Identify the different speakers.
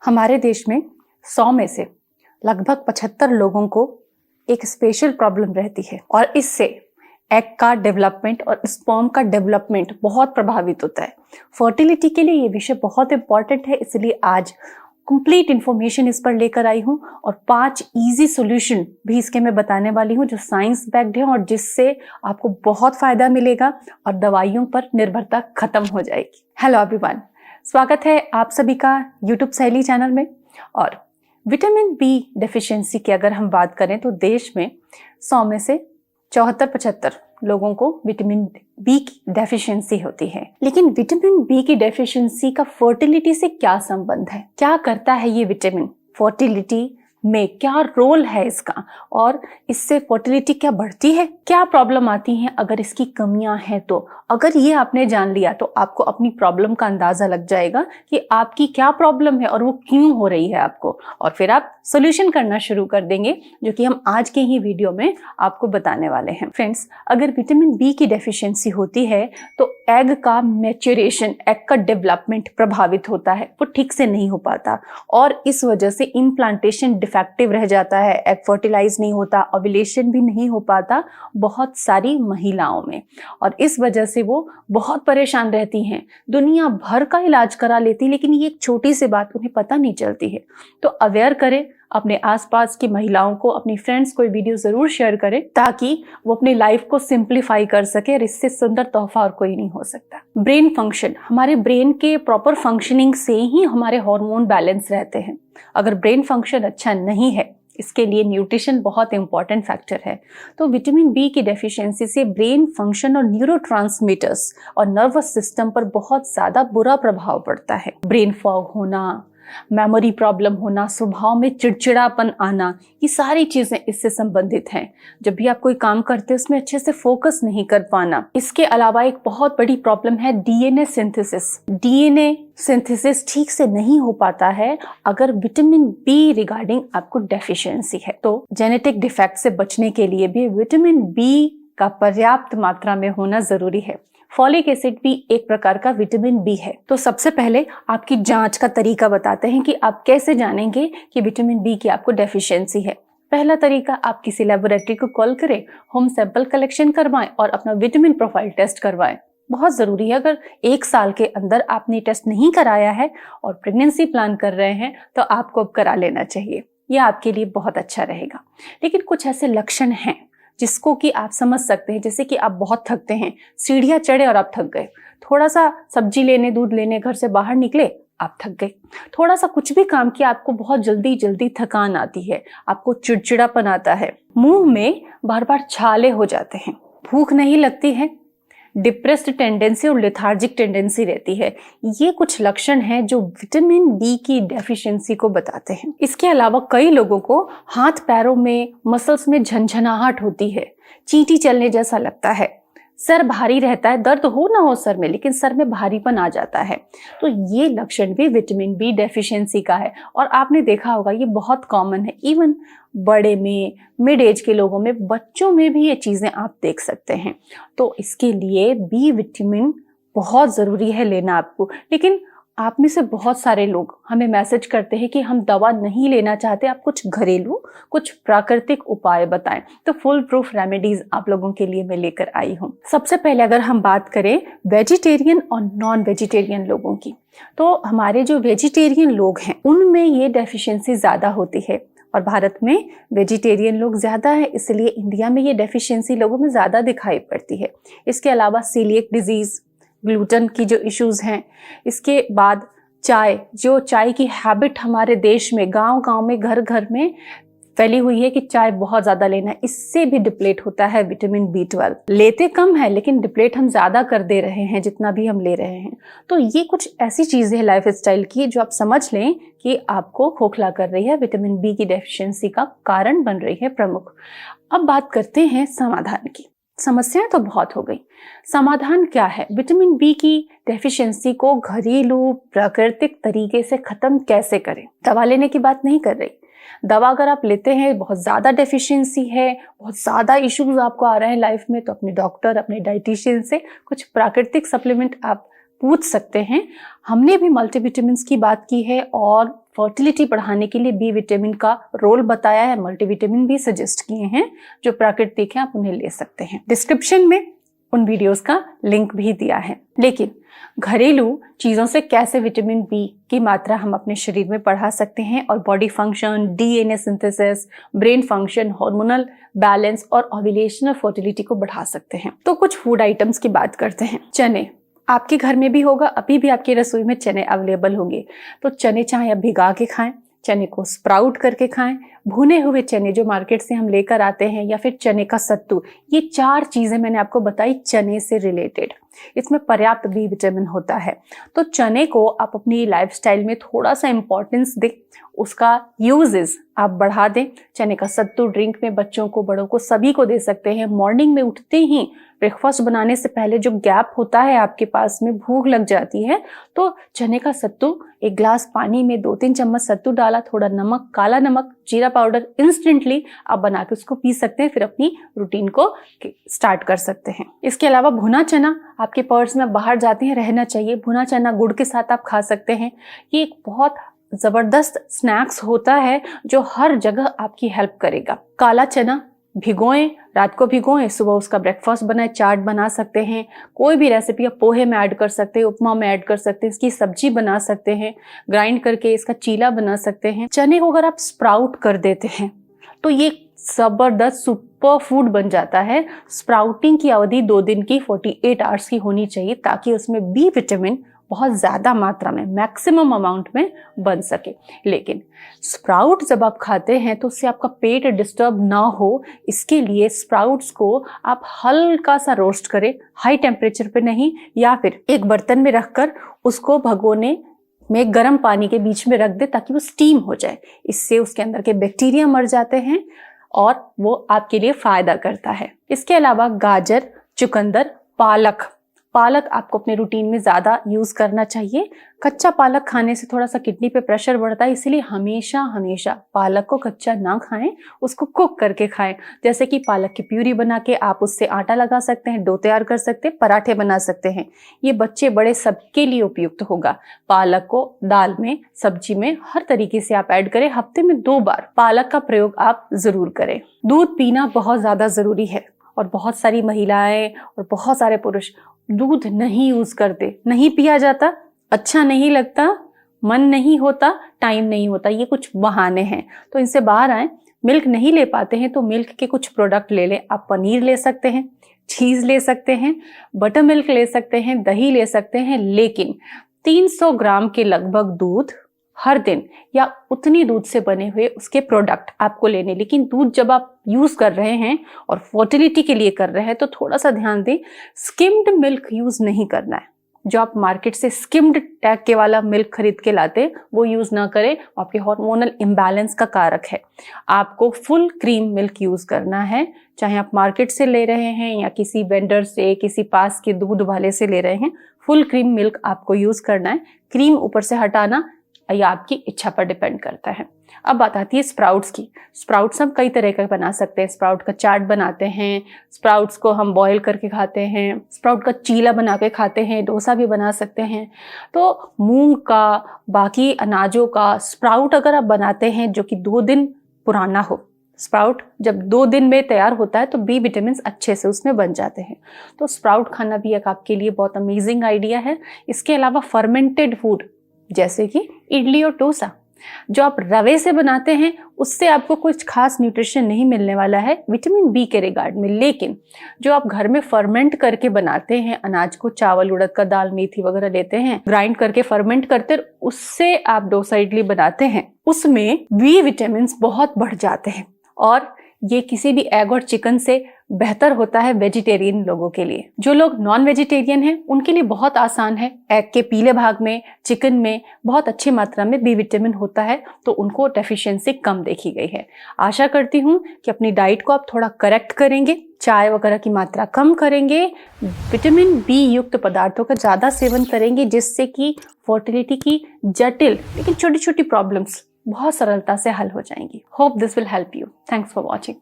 Speaker 1: हमारे देश में 100 में से लगभग 75 लोगों को एक स्पेशल प्रॉब्लम रहती है और इससे एग का डेवलपमेंट और स्पर्म का डेवलपमेंट बहुत प्रभावित होता है। फर्टिलिटी के लिए ये विषय बहुत इंपॉर्टेंट है, इसलिए आज कंप्लीट इंफॉर्मेशन इस पर लेकर आई हूँ और 5 इजी सॉल्यूशन भी इसके मैं बताने वाली हूँ जो साइंस बैक्ड है और जिससे आपको बहुत फायदा मिलेगा और दवाइयों पर निर्भरता खत्म हो जाएगी। हेलो एवरीवन, स्वागत है आप सभी का यूट्यूब सहेली चैनल में। और विटामिन बी डेफिशिएंसी की अगर हम बात करें तो देश में 100 में से 74-75 लोगों को विटामिन बी की डेफिशिएंसी होती है। लेकिन विटामिन बी की डेफिशिएंसी का फर्टिलिटी से क्या संबंध है? क्या करता है ये विटामिन फर्टिलिटी में, क्या रोल है इसका और इससे फर्टिलिटी क्या बढ़ती है, क्या प्रॉब्लम आती है अगर इसकी कमियां हैं? तो अगर ये आपने जान लिया तो आपको अपनी प्रॉब्लम का अंदाजा लग जाएगा कि आपकी क्या प्रॉब्लम है और वो क्यों हो रही है आपको, और फिर आप सोल्यूशन करना शुरू कर देंगे जो कि हम आज के ही वीडियो में आपको बताने वाले हैं। फ्रेंड्स, अगर विटामिन बी की डेफिशिएंसी होती है तो एग का मैच्योरेशन, एग का डेवलपमेंट प्रभावित होता है, वो ठीक से नहीं हो पाता और इस वजह से इम्प्लांटेशन डिफेक्टिव रह जाता है, एग फर्टिलाइज नहीं होता, ओव्यूलेशन भी नहीं हो पाता बहुत सारी महिलाओं में, और इस वजह से वो बहुत परेशान रहती हैं। दुनिया भर का इलाज करा लेती, लेकिन ये एक छोटी सी बात उन्हें पता नहीं चलती है। तो अवेयर करें अपने आसपास की महिलाओं को, अपनी फ्रेंड्स को वीडियो जरूर शेयर करें ताकि वो अपनी लाइफ को सिंप्लीफाई कर सके और इससे सुंदर तोहफा और कोई नहीं हो सकता। ब्रेन फंक्शन, हमारे ब्रेन के प्रॉपर फंक्शनिंग से ही हमारे हार्मोन बैलेंस रहते हैं। अगर ब्रेन फंक्शन अच्छा नहीं है, इसके लिए न्यूट्रिशन बहुत इंपॉर्टेंट फैक्टर है। तो विटामिन बी की डेफिशिएंसी से ब्रेन फंक्शन और न्यूरोट्रांसमीटर्स और नर्वस सिस्टम पर बहुत ज्यादा बुरा प्रभाव पड़ता है। ब्रेन फॉग होना, मेमोरी प्रॉब्लम होना, स्वभाव में चिड़चिड़ापन आना, ये सारी चीजें इससे संबंधित हैं। जब भी आप कोई काम करते हैं उसमें अच्छे से फोकस नहीं कर पाना। इसके अलावा एक बहुत बड़ी प्रॉब्लम है डीएनए सिंथेसिस। डीएनए सिंथेसिस ठीक से नहीं हो पाता है अगर विटामिन बी रिगार्डिंग आपको डेफिशिएंसी है। तो जेनेटिक डिफेक्ट से बचने के लिए भी विटामिन बी का पर्याप्त मात्रा में होना जरूरी है। फॉलिक एसिड भी एक प्रकार का विटामिन बी है। तो सबसे पहले आपकी जांच का तरीका बताते हैं कि आप कैसे जानेंगे कि विटामिन बी की आपको डेफिशिएंसी है। पहला तरीका, आप किसी लेबोरेटरी को कॉल करें, होम सैंपल कलेक्शन करवाएं और अपना विटामिन प्रोफाइल टेस्ट करवाएं। बहुत जरूरी है। अगर 1 साल के अंदर आपने टेस्ट नहीं कराया है और प्रेगनेंसी प्लान कर रहे हैं तो आपको अब करा लेना चाहिए, यह आपके लिए बहुत अच्छा रहेगा। लेकिन कुछ ऐसे लक्षण हैं जिसको कि आप समझ सकते हैं, जैसे कि आप बहुत थकते हैं, सीढ़ियां चढ़े और आप थक गए, थोड़ा सा सब्जी लेने, दूध लेने घर से बाहर निकले, आप थक गए, थोड़ा सा कुछ भी काम किया, आपको बहुत जल्दी जल्दी थकान आती है, आपको चिड़चिड़ापन आता है, मुंह में बार बार छाले हो जाते हैं, भूख नहीं लगती है, डिप्रेस्ड टेंडेंसी और लेथार्जिक टेंडेंसी रहती है। ये कुछ लक्षण हैं जो विटामिन बी की डेफिशिएंसी को बताते हैं। इसके अलावा कई लोगों को हाथ पैरों में, मसल्स में झंझनाहट होती है, चींटी चलने जैसा लगता है, सर भारी रहता है, दर्द हो ना हो सर में लेकिन सर में भारीपन आ जाता है। तो ये लक्षण भी विटामिन बी डेफिशिएंसी का है और आपने देखा होगा ये बहुत कॉमन है। इवन बड़े में, मिड एज के लोगों में, बच्चों में भी ये चीजें आप देख सकते हैं। तो इसके लिए बी विटामिन बहुत जरूरी है लेना आपको। लेकिन आप में से बहुत सारे लोग हमें मैसेज करते हैं कि हम दवा नहीं लेना चाहते, आप कुछ घरेलू, कुछ प्राकृतिक उपाय बताएं। तो फुल प्रूफ रेमेडीज आप लोगों के लिए मैं लेकर आई हूँ। सबसे पहले अगर हम बात करें वेजिटेरियन और नॉन वेजिटेरियन लोगों की, तो हमारे जो वेजिटेरियन लोग हैं उनमें ये डेफिशिएंसी ज्यादा होती है और भारत में वेजिटेरियन लोग ज्यादा है, इसलिए इंडिया में ये डेफिशिएंसी लोगों में ज्यादा दिखाई पड़ती है। इसके अलावा सीलिएक डिजीज, ग्लूटेन की जो इश्यूज हैं, इसके बाद चाय की हैबिट हमारे देश में गांव गांव में, घर घर में फैली हुई है कि चाय बहुत ज्यादा लेना है, इससे भी डिप्लेट होता है विटामिन B12। लेते कम है लेकिन डिप्लेट हम ज्यादा कर दे रहे हैं जितना भी हम ले रहे हैं। तो ये कुछ ऐसी चीजें हैं लाइफ स्टाइल की जो आप समझ लें कि आपको खोखला कर रही है, विटामिन बी की डेफिशिएंसी का कारण बन रही है प्रमुख। अब बात करते हैं समाधान की। समस्याएं तो बहुत हो गई, समाधान क्या है? विटामिन बी की डेफिशिएंसी को घरेलू प्राकृतिक तरीके से खत्म कैसे करें? दवा लेने की बात नहीं कर रही। दवा अगर आप लेते हैं, बहुत ज्यादा डेफिशिएंसी है, बहुत ज्यादा इश्यूज आपको आ रहे हैं लाइफ में, तो अपने डॉक्टर, अपने डाइटिशियन से कुछ प्राकृतिक सप्लीमेंट आप पूछ सकते हैं। हमने भी मल्टीविटामिन्स की बात की है और फर्टिलिटी बढ़ाने के लिए बी विटामिन का रोल बताया है, मल्टीविटामिन भी सजेस्ट किए हैं, जो प्राकृतिक हैं, आप उन्हें ले सकते हैं। डिस्क्रिप्शन में उन वीडियोस का लिंक भी दिया है। लेकिन घरेलू चीजों से कैसे विटामिन बी की मात्रा हम अपने शरीर में बढ़ा सकते हैं और body function, DNA synthesis, brain function, hormonal balance और ओव्यूलेशन और फर्टिलिटी को बढ़ा सकते हैं। तो कुछ फूड आइटम्स की बात करते हैं। चने आपके घर में भी होगा, अभी भी आपकी रसोई में चने अवेलेबल होंगे। तो चने चाहे आप भिगा के खाएं, चने को स्प्राउट करके खाएं, भुने हुए चने जो मार्केट से हम लेकर आते हैं, या फिर चने का सत्तू। ये 4 चीजें मैंने आपको बताई चने से रिलेटेड। इसमें पर्याप्त बी विटामिन होता है। तो चने को आप अपनी लाइफस्टाइल में थोड़ा सा इंपॉर्टेंस दें, उसका यूजेस आप बढ़ा दें। चने का सत्तू ड्रिंक में बच्चों को, बड़ों को, सभी को दे सकते हैं। मॉर्निंग में उठते ही ब्रेकफास्ट बनाने से पहले जो गैप होता है आपके पास में, भूख लग जाती है, तो चने का सत्तू, एक ग्लास पानी में 2-3 चम्मच सत्तू डाला, थोड़ा नमक, काला नमक, जीरा पाउडर, इंस्टेंटली आप बना के उसको पी सकते हैं। फिर अपनी रूटीन को स्टार्ट कर सकते हैं। इसके अलावा भुना चना आपके पर्स में बाहर जाते हैं रहना चाहिए। भुना चना गुड़ के साथ आप खा सकते हैं। ये एक बहुत जबरदस्त स्नैक्स होता है जो हर जगह आपकी हेल्प करेगा। काला चना भिगोएं, रात को भिगोएं, सुबह उसका ब्रेकफास्ट बनाएं, चाट बना सकते हैं। कोई भी रेसिपी आप पोहे में ऐड कर सकते हैं, उपमा में ऐड कर सकते हैं, इसकी सब्जी बना सकते हैं, ग्राइंड करके इसका चीला बना सकते हैं। चने को अगर आप स्प्राउट कर देते हैं तो ये जबरदस्त सुपर फूड बन जाता है। स्प्राउटिंग की अवधि 2 दिन की 48 आवर्स की होनी चाहिए, ताकि उसमें बी विटामिन बहुत ज्यादा मात्रा में, मैक्सिमम अमाउंट में बन सके। लेकिन स्प्राउट जब आप खाते हैं तो उससे आपका पेट डिस्टर्ब ना हो, इसके लिए स्प्राउट्स को आप हल्का सा रोस्ट करें, हाई टेम्परेचर पे नहीं, या फिर एक बर्तन में रखकर उसको भगोने में गर्म पानी के बीच में रख दे, ताकि वो स्टीम हो जाए। इससे उसके अंदर के बैक्टीरिया मर जाते हैं और वो आपके लिए फायदा करता है। इसके अलावा गाजर, चुकंदर, पालक आपको अपने रूटीन में ज्यादा यूज करना चाहिए। कच्चा पालक खाने से थोड़ा सा किडनी पे प्रेशर बढ़ता है, इसीलिए हमेशा पालक को कच्चा ना खाएं, उसको कुक करके खाएं। जैसे कि पालक की प्यूरी बना के आप उससे आटा लगा सकते हैं, डो तैयार कर सकते हैं, पराठे बना सकते हैं। ये बच्चे बड़े सबके लिए उपयुक्त होगा। पालक को दाल में, सब्जी में, हर तरीके से आप ऐड करें। हफ्ते में 2 बार पालक का प्रयोग आप जरूर करें। दूध पीना बहुत ज्यादा जरूरी है और बहुत सारी महिलाएं और बहुत सारे पुरुष दूध नहीं यूज करते। नहीं पिया जाता, अच्छा नहीं लगता, मन नहीं होता, टाइम नहीं होता, ये कुछ बहाने हैं। तो इनसे बाहर आए। मिल्क नहीं ले पाते हैं तो मिल्क के कुछ प्रोडक्ट ले लें। आप पनीर ले सकते हैं, चीज ले सकते हैं, बटर मिल्क ले सकते हैं, दही ले सकते हैं। लेकिन 300 ग्राम के लगभग दूध हर दिन, या उतनी दूध से बने हुए उसके प्रोडक्ट आपको लेने। लेकिन दूध जब आप यूज कर रहे हैं और फर्टिलिटी के लिए कर रहे हैं तो थोड़ा सा ध्यान दें, स्किम्ड मिल्क यूज नहीं करना है। जो आप मार्केट से स्किम्ड टैग के वाला मिल्क खरीद के लाते, वो यूज ना करें, आपके हार्मोनल इम्बैलेंस का कारक है। आपको फुल क्रीम मिल्क यूज करना है, चाहे आप मार्केट से ले रहे हैं या किसी वेंडर से, किसी पास के दूध वाले से ले रहे हैं। फुल क्रीम मिल्क आपको यूज करना है। क्रीम ऊपर से हटाना या आपकी इच्छा पर डिपेंड करता है। अब बात आती है स्प्राउट्स की। स्प्राउट्स हम कई तरह का बना सकते हैं। स्प्राउट का चाट बनाते हैं, स्प्राउट्स को हम बॉईल करके खाते हैं, स्प्राउट का चीला बना के खाते हैं, डोसा भी बना सकते हैं। तो मूंग का, बाकी अनाजों का स्प्राउट अगर आप बनाते हैं जो कि 2 दिन पुराना हो, स्प्राउट जब 2 दिन में तैयार होता है तो बी विटामिन अच्छे से उसमें बन जाते हैं। तो स्प्राउट खाना भी एक आपके लिए बहुत अमेजिंग आइडिया है। इसके अलावा फर्मेंटेड फूड जैसे कि इडली और डोसा जो आप रवे से बनाते हैं, उससे आपको कुछ खास न्यूट्रिशन नहीं मिलने वाला है विटामिन बी के रिगार्ड में। लेकिन जो आप घर में फर्मेंट करके बनाते हैं, अनाज को, चावल, उड़द का दाल, मेथी वगैरह लेते हैं, ग्राइंड करके फर्मेंट करते, उससे आप डोसा, इडली बनाते हैं, उसमें बी विटामिन बहुत बढ़ जाते हैं। और ये किसी भी एग और चिकन से बेहतर होता है वेजिटेरियन लोगों के लिए। जो लोग नॉन वेजिटेरियन हैं उनके लिए बहुत आसान है। एग के पीले भाग में, चिकन में बहुत अच्छी मात्रा में बी विटामिन होता है, तो उनको डेफिशिएंसी कम देखी गई है। आशा करती हूँ कि अपनी डाइट को आप थोड़ा करेक्ट करेंगे, चाय वगैरह की मात्रा कम करेंगे, विटामिन बी युक्त पदार्थों का ज्यादा सेवन करेंगे, जिससे कि फर्टिलिटी की जटिल लेकिन छोटी छोटी प्रॉब्लम्स बहुत सरलता से हल हो जाएंगी। Hope this will help you. Thanks for watching.